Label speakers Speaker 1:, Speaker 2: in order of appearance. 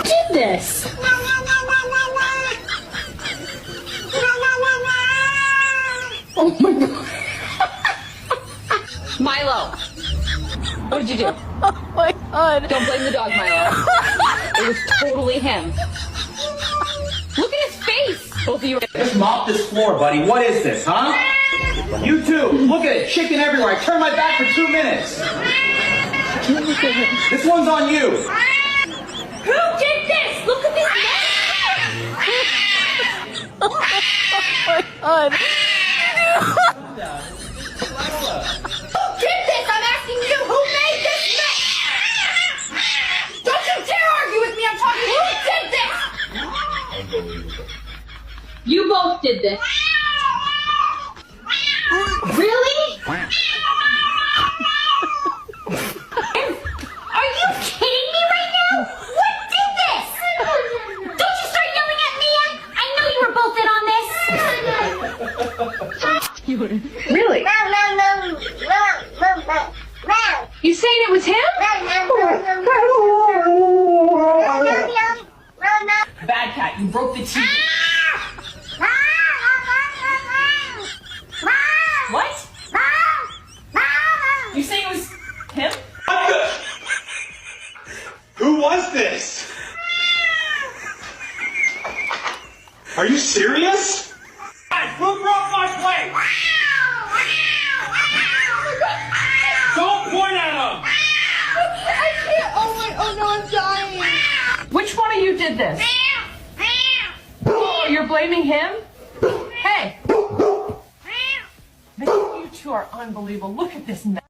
Speaker 1: did this? Oh my god. Milo, what did you do?
Speaker 2: Oh my god.
Speaker 1: Don't blame the dog, Milo. It was totally him. Look at his face. Both of you.
Speaker 3: Just mop this floor, buddy. What is this, huh? You too. Look at it. Chicken everywhere. I turned my back for 2 minutes. This one's on you.
Speaker 1: Who did this? Look at this mess.
Speaker 2: Oh my god.
Speaker 1: Who did this? I'm asking you. Who made this mess? Don't you dare argue with me. I'm talking. Who did this? You both did this. Really? Are you kidding me right now? What did this? Don't you start yelling at me. I know you were both in on this. Really? You saying it was him?
Speaker 3: Bad cat, you broke the TV. What? You saying it was him?
Speaker 4: Who was this? Are you serious?
Speaker 3: Who broke my plate? Don't point at him!
Speaker 1: I can't. Oh no, I'm dying. Which one of you did this? Oh, you're blaming him? Hey. You two are unbelievable. Look at this mess.